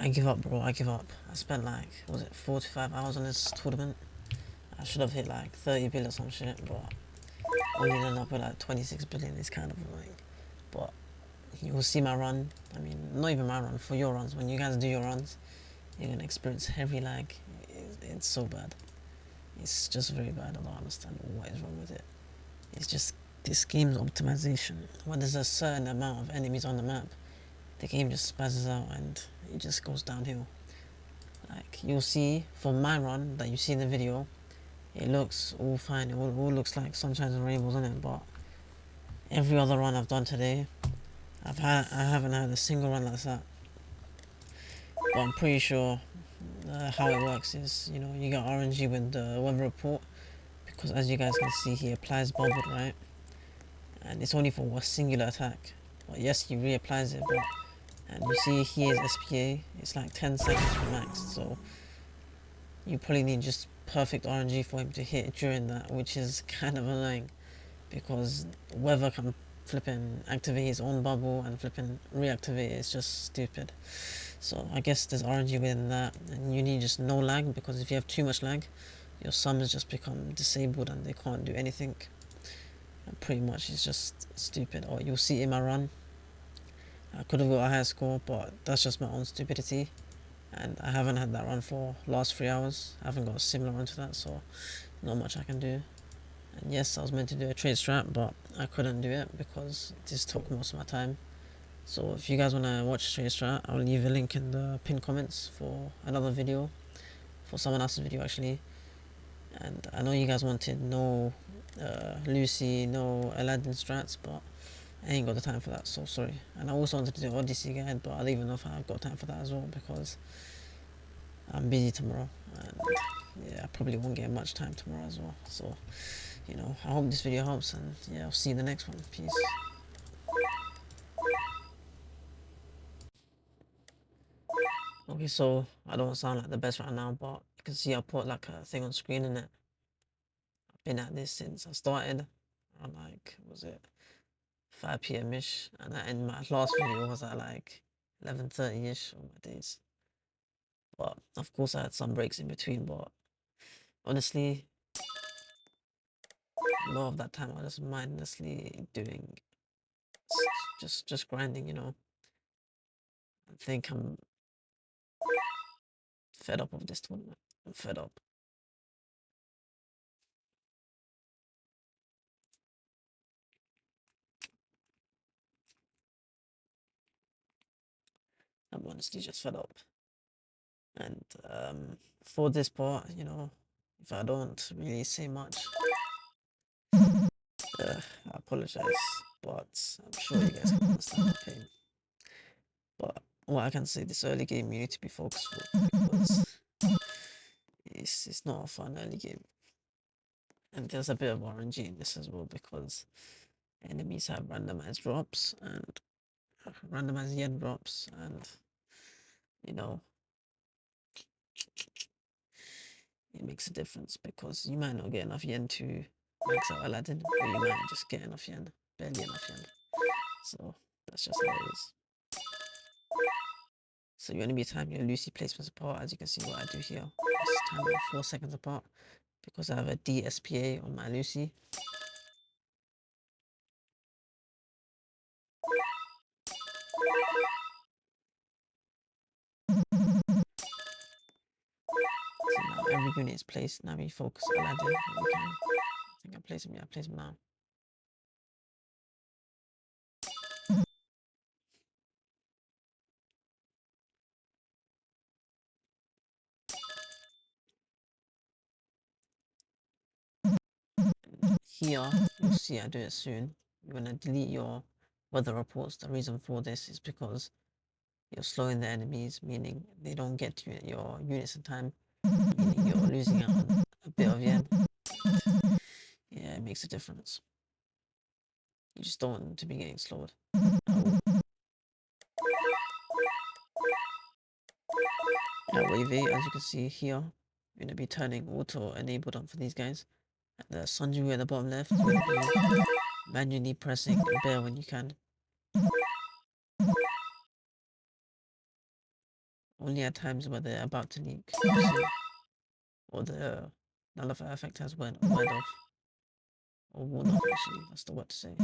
I give up, bro. I give up. I spent like, was it 45 hours on this tournament? I should have hit like 30 billion or some shit, but only ended up with like 26 billion. It's kind of annoying. But you will see my run. I mean, not even my run, for your runs. When you guys do your runs, you're gonna experience heavy lag. It's so bad. It's just very bad. I don't understand what is wrong with it. It's just this game's optimization. When there's a certain amount of enemies on the map, the game just spazzes out and it just goes downhill. Like, you'll see from my run that you see in the video, it looks all fine. It all looks like sunshines and rainbows in it, but every other run I've done today, I haven't had a single run like that. But I'm pretty sure how it works is, you get RNG with the weather report, because as you guys can see, he applies bubble, right? And it's only for a singular attack. But yes, he reapplies it, but and you see here's SPA, it's like 10 seconds for max, so you probably need just perfect RNG for him to hit during that, which is kind of annoying, because weather can flipping activate his own bubble and flipping reactivate it. It's just stupid. So I guess there's RNG within that, and you need just no lag, because if you have too much lag, your summons just become disabled and they can't do anything. And pretty much it's just stupid. Or you'll see in my run, I could have got a higher score, but that's just my own stupidity. And I haven't had that run for last 3 hours. I haven't got a similar run to that, so not much I can do. And yes, I was meant to do a trade strat, but I couldn't do it because this took most of my time. So if you guys want to watch trade strat, I'll leave a link in the pinned comments for another video, for someone else's video actually. And I know you guys wanted no Lucy, no Aladdin strats, but I ain't got the time for that, so sorry. And I also wanted to do Odyssey guide, but I don't even know if I've got time for that as well, because I'm busy tomorrow, and yeah, I probably won't get much time tomorrow as well. So, I hope this video helps, and yeah, I'll see you in the next one. Peace. Okay, so I don't sound like the best right now, but you can see I put like a thing on screen in it. I've been at this since I started around like, was it 5 p.m. ish, and in my last video was at like 11:30 ish on my days. But of course I had some breaks in between, but honestly, a lot of that time I was just mindlessly doing just grinding. I think I'm fed up of this tournament. I'm fed up. I'm honestly just fed up. And for this part, if I don't really say much, I apologize, but I'm sure you guys can understand my pain. But what I can say, this early game you need to be focused for, because it's not a fun early game. And there's a bit of RNG in this as well, because enemies have randomized drops and randomized yen drops, and it makes a difference, because you might not get enough yen to max out Aladdin, or you might just get enough yen, barely enough yen. So that's just how it is. So you only time your Lucy placements apart, as you can see what I do here. This time I'm 4 seconds apart, because I have a DSPA on my Lucy. So now every unit is placed. Now we focus Aladdin. I think I place him. Yeah, I place him now. Here, you'll see I do it soon. You're gonna delete your weather reports. The reason for this is because you're slowing the enemies, meaning they don't get to your units in time, meaning you're losing out on a bit of yen. Yeah, it makes a difference. You just don't want them to be getting slowed. At wave 8, as you can see here, you're going to be turning auto enabled on for these guys. And the Sanju at the bottom left, you're going to be manually pressing bear when you can. only at times where they're about to leak, you see, or the nullify effect has went off, or worn off actually, that's the word to say.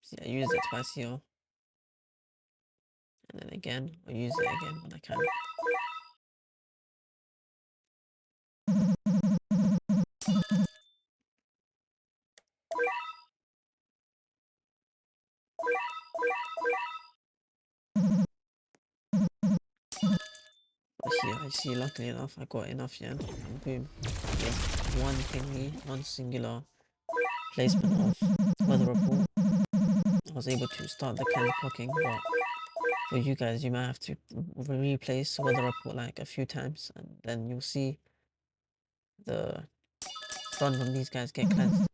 See, I use it twice here, and then again, I use it again when I can. But here, I see, luckily enough, I got enough yen, and boom, with one thingy, one singular placement of weather report, I was able to start the cleanse blocking, but for you guys, you might have to replace weather report like a few times, and then you'll see the front of these guys get cleansed.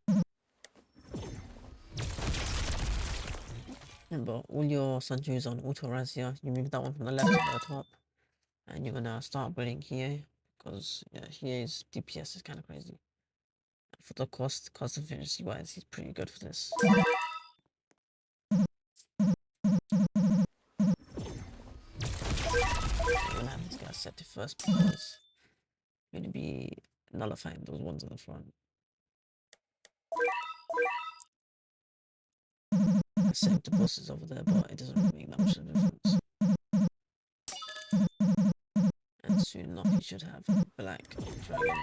Remember, all your Sanjus on auto res here, you move that one from the left to the top, and you're gonna start building here, because yeah, here's DPS is kind of crazy. And for the cost efficiency wise, he's pretty good for this. I'm gonna have this guy set to first because I'm gonna be nullifying those ones on the front. I saved the bosses over there, but it doesn't really make that much of a difference. And soon enough, you should have black dragon.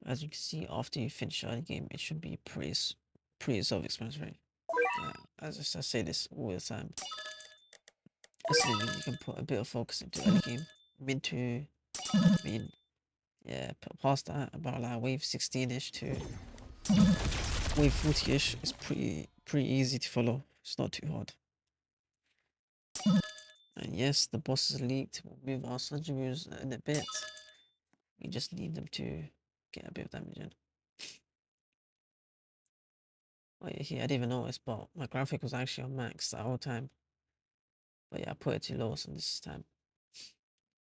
As you can see, after you finish early game, it should be pretty self-explanatory. As I say this all the time, assuming you can put a bit of focus into early game, mid to, I mean, yeah, past that, about like wave 16ish to wave 40ish is pretty easy to follow. It's not too hard. And yes, the boss is leaked. We'll move our Sanjimus in a bit. We just need them to get a bit of damage in. Oh yeah, here I didn't even notice, but my graphic was actually on max the whole time. But yeah, I put it too low so this time.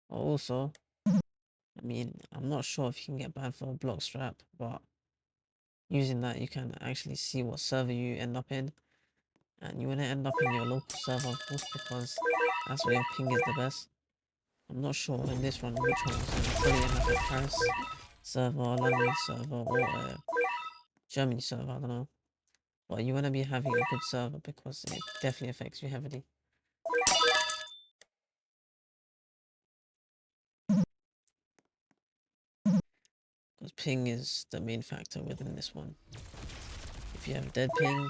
Also, I mean, I'm not sure if you can get banned for a block strap, but using that you can actually see what server you end up in. And you want to end up in your local server, of course, because that's where your ping is the best. I'm not sure in this one which one I was in. I'll probably end up at Paris server, London server, or Germany server, I don't know. But you want to be having a good server because it definitely affects you heavily. Because ping is the main factor within this one. If you have dead ping,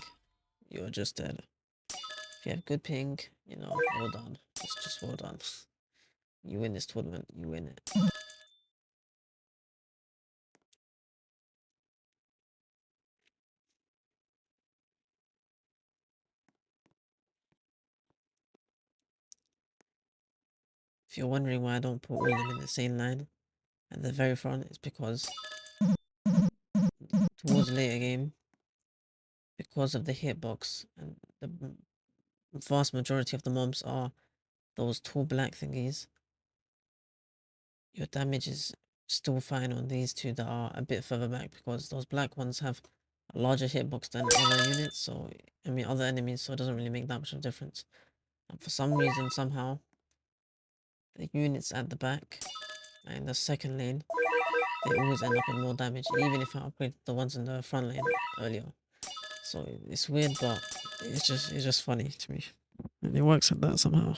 you're just dead. If you have good ping, you know, well done. Just well done. You win this tournament, you win it. If you're wondering why I don't put all of them in the same line at the very front, it's because towards the later game, because of the hitbox and the vast majority of the mobs are those tall black thingies, your damage is still fine on these two that are a bit further back because those black ones have a larger hitbox than other units, so I mean other enemies, so it doesn't really make that much of a difference. And for some reason, somehow, the units at the back and the second lane, they always end up with more damage, even if I upgrade the ones in the front lane earlier. So it's weird, but it's just funny to me, and it works like that somehow.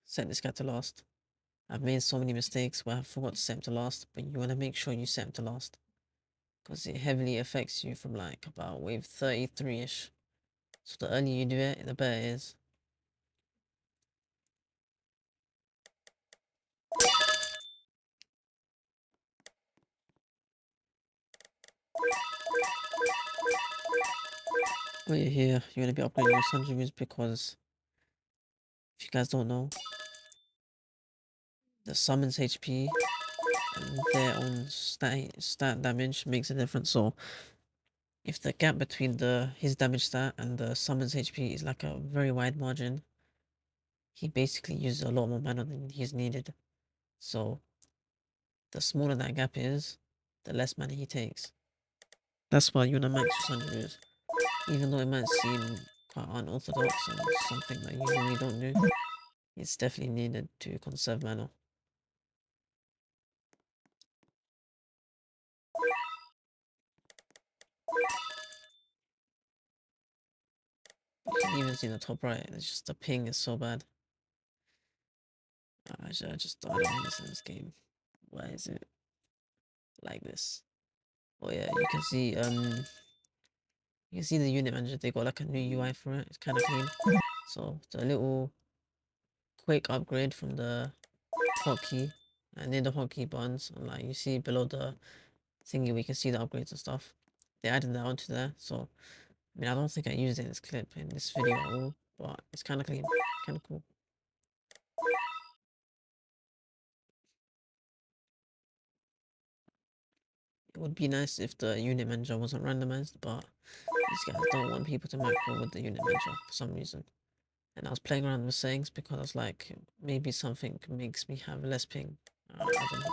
Set this guy to last. I've made so many mistakes where I forgot to set him to last, but you want to make sure you set him to last, because it heavily affects you from like about wave 33ish. So the earlier you do it, the better it is. While you're here, you're gonna be upgrading your sundry moves because if you guys don't know, the summons HP and their own stat damage makes a difference. So if the gap between his damage stat and the summons HP is like a very wide margin, he basically uses a lot more mana than he's needed. So the smaller that gap is, the less mana he takes. That's why you wanna max your sundry moves. Even though it might seem quite unorthodox and something that you usually don't do, it's definitely needed to conserve mana. You can even see in the top right, it's just the ping is so bad. I don't understand this game. Why is it like this? Oh yeah, you can see the unit manager, they got like a new UI for it. It's kinda clean. So the little quick upgrade from the hotkey and near the hotkey buttons, and like you see below the thingy we can see the upgrades and stuff. They added that onto there, so I mean I don't think I used it in this clip in this video at all, but it's kinda clean, kinda cool. It would be nice if the unit manager wasn't randomized, but these guys don't want people to macro with the unit manager for some reason. And I was playing around with settings because I was like, maybe something makes me have less ping. I don't know.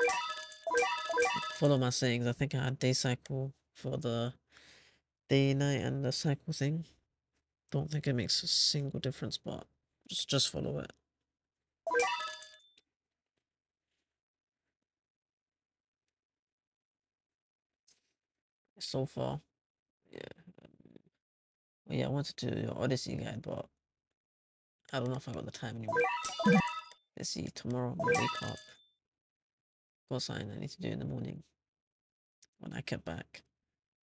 Follow my settings. I think I had day cycle for the day, night, and the cycle thing. Don't think it makes a single difference, but just follow it. So far, yeah. Well, yeah, I wanted to do your Odyssey guide, but I don't know if I got the time anymore. Let's see, tomorrow I'm gonna wake up. Got something I need to do in the morning. When I get back,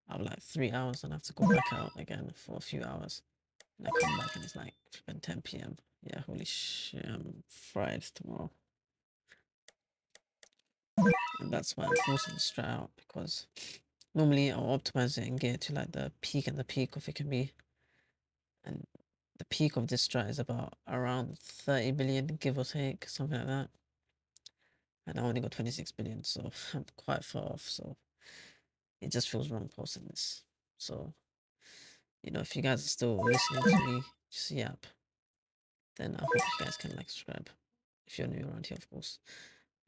I have like 3 hours and I have to go back out again for a few hours. And I come back and it's like 10 p.m. Yeah, holy shit, I'm fried tomorrow. And that's why I'm forcing the strat out because normally I'll optimize it and get it to like the peak and the peak of it can be. And the peak of this strat is about around 30 billion, give or take, something like that. And I only got 26 billion, so I'm quite far off. So it just feels wrong posting this. So, if you guys are still listening to me, just yap. Then I hope you guys can like subscribe. If you're new around here, of course.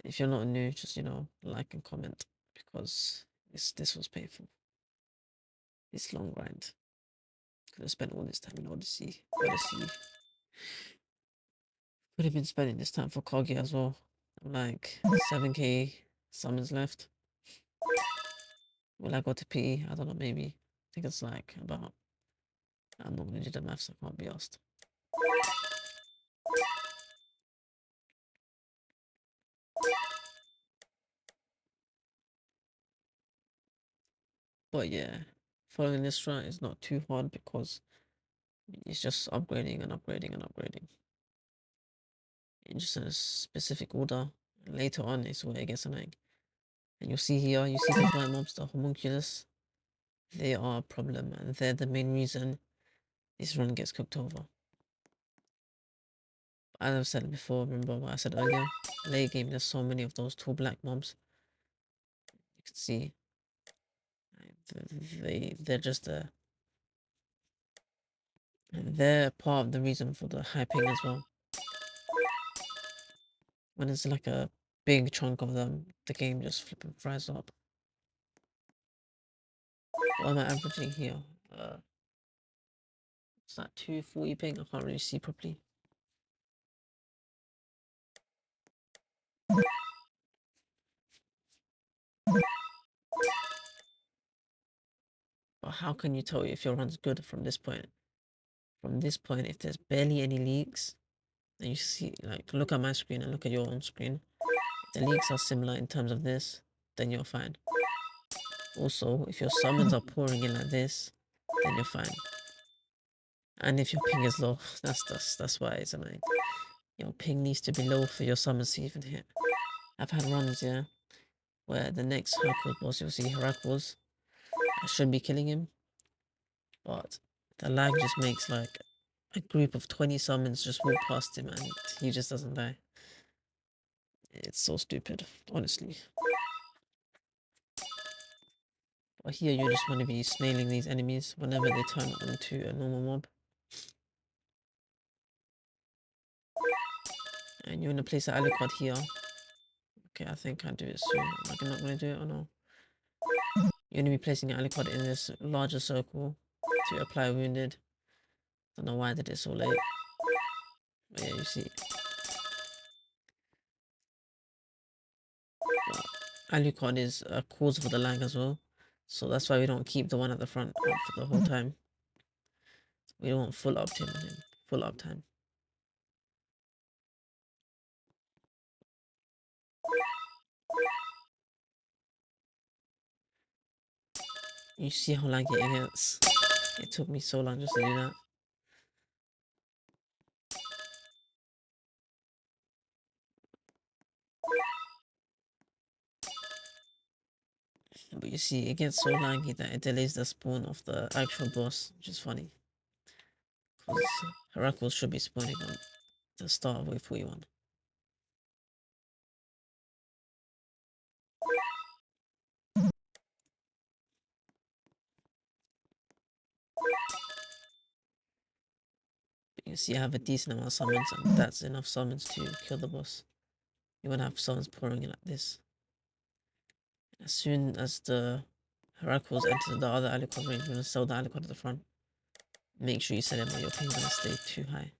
If you're not new, just like and comment because this was painful. This long grind. Could have spent all this time in Odyssey. Could have been spending this time for Kogi as well. I'm like 7k summons left. Will I go to PE? I don't know, maybe. I think it's like about. I'm not gonna do the maths, I can't be asked. But yeah, following this strat is not too hard because it's just upgrading and upgrading and upgrading. In just a specific order. And later on is where it gets annoying. And you'll see here, you see those white mobs, the homunculus. They are a problem and they're the main reason this run gets cooked over. As I've said before, remember what I said earlier? Late game, there's so many of those tall black mobs. You can see they're just they're part of the reason for the high ping as well. When it's like a big chunk of them, the game just flipping fries up. What am I averaging here? Is that 240 ping? I can't really see properly. But how can you tell if your run's good from this point? From this point, if there's barely any leaks, then you see, like, look at my screen and look at your own screen. If the leaks are similar in terms of this, then you're fine. Also, if your summons are pouring in like this, then you're fine. And if your ping is low, that's why it's annoying. Your ping needs to be low for your summons to even hit. I've had runs, yeah, where the next hardcore boss, you'll see Heracles. I should be killing him, but The lag just makes like a group of 20 summons just walk past him and he just doesn't die. It's so stupid, honestly. But here you just want to be snailing these enemies whenever they turn into a normal mob. And you want to place an alucard here. Okay, I think I'll do it soon. Am I not going to do it or no? You're going to be placing an alucard in this larger circle to apply wounded. Don't know why I did it so late. But yeah, you see. But alucard is a cause for the lag as well. So that's why we don't keep the one at the front up for the whole time. We don't want full uptime on him. Full uptime. You see how laggy it gets? It took me so long just to do that. But you see, it gets so laggy that it delays the spawn of the actual boss, which is funny. Because Heracles should be spawning on the start of wave 41. But you see, I have a decent amount of summons, and that's enough summons to kill the boss. You want to have summons pouring in like this. As soon as the Heracles enters the other Alucard range, you want to sell the Alucard at the front. Make sure you sell him or your ping's gonna stay too high.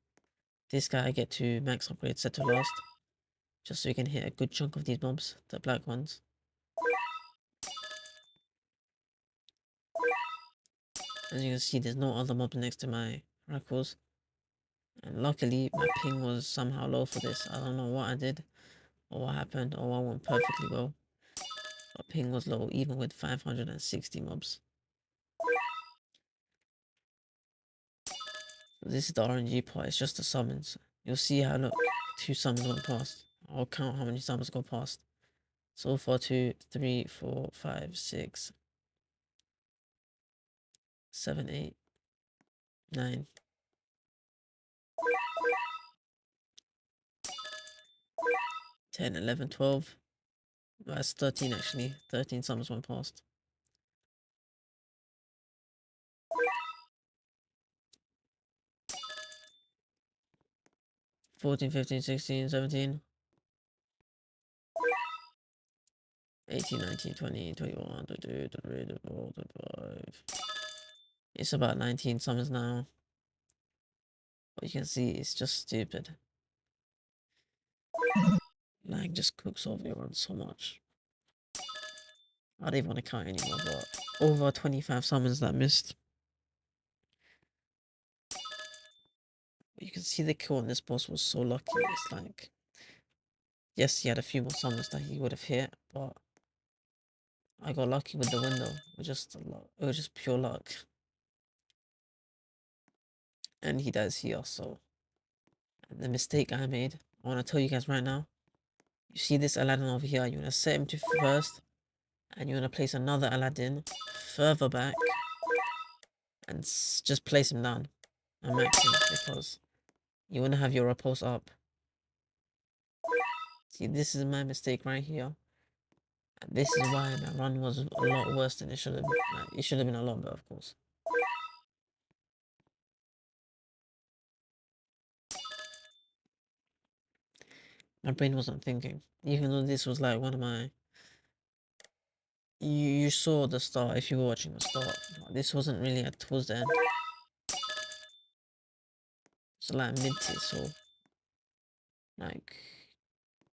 This guy I get to max upgrade set to last, just so we can hit a good chunk of these mobs, the black ones. As you can see, there's no other mob next to my Heracles. And luckily, my ping was somehow low for this. I don't know what I did, or what happened, or what went perfectly well. But ping was low, even with 560 mobs. This is the RNG part, it's just the summons. You'll see how, look, 2 summons went past. I'll count how many summons go past. So far, 2, 3, 4, 5, 6, 7, 8, 9. 10, 11, 12. That's 13 actually. 13 summons went past. 14, 15, 16, 17. 18, 19, 20, 21, 22, 23, 24, 25. It's about 19 summons now. But you can see it's just stupid. Lag just cooks over everyone so much. I don't even want to count anymore, but over 25 summons that missed. But you can see the kill on this boss was so lucky. It's like, yes, he had a few more summons that he would have hit, but I got lucky with the window. It was just pure luck. And he dies here, so the mistake I made, I want to tell you guys right now. You see this Aladdin over here, you want to set him to first, and you want to place another Aladdin further back, and just place him down and max him, because you want to have your repulse up. See, this is my mistake right here. And this is why my run was a lot worse than it should have been. Like, it should have been a lot better, of course. My brain wasn't thinking. Even though this was like one of my... You saw the start if you were watching the start. This wasn't really towards the end. So like mid-tier, so... Like...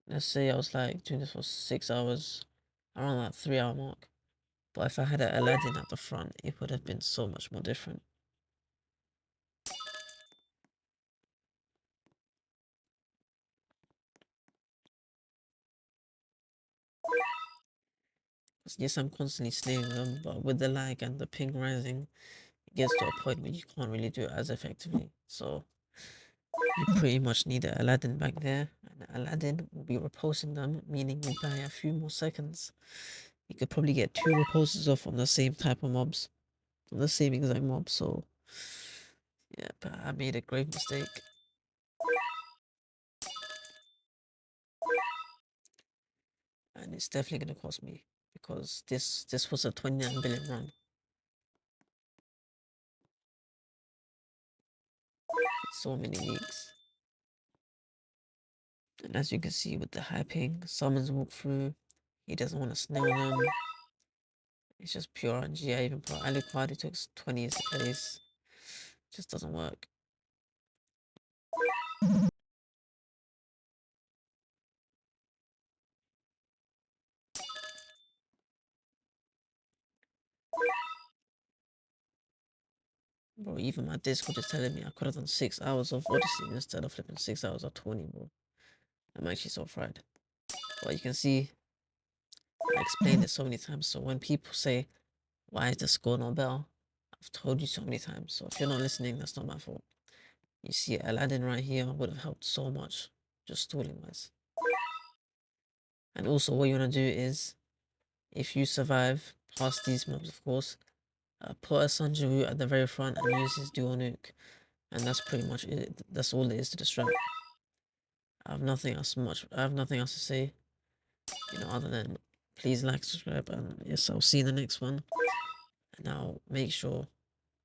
Let's say I was like doing this for 6 hours. Around that 3 hour mark. But if I had an Aladdin at the front, it would have been so much more different. Yes, I'm constantly snailing them, but with the lag and the ping rising, it gets to a point where you can't really do it as effectively. So you pretty much need an Aladdin back there, and Aladdin will be repulsing them, meaning you buy a few more seconds. You could probably get 2 repulses off on the same type of mobs, on the same exact mob. So Yeah, but I made a grave mistake. And it's definitely gonna cost me because this was a 29 billion run. So many leaks. And as you can see with the hyping, summons walk through. He doesn't want to snail them. It's just pure RNG. I even put Ali Quad, it took 20 years to place. Just doesn't work. Bro, even my Discord is telling me I could have done 6 hours of Odyssey instead of flipping 6 hours of 20, bro. I'm actually so fried. But you can see, I explained it so many times. So when people say, why is the score not better? I've told you so many times. So if you're not listening, that's not my fault. You see Aladdin right here would have helped so much, just stalling wise. And also what you want to do is, if you survive past these mobs, of course, put a Sanjaru at the very front and use his dual nuke. And that's pretty much it. That's all there is to the strat. I have nothing else to say, other than please like, subscribe, and yes, I'll see you in the next one. And I'll make sure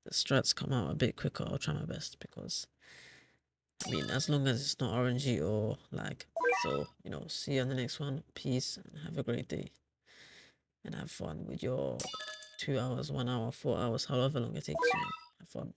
the strats come out a bit quicker. I'll try my best because, I mean, as long as it's not RNG or lag. So, see you on the next one. Peace and have a great day. And have fun with your 2 hours, 1 hour, 4 hours, however long it takes you. Have fun.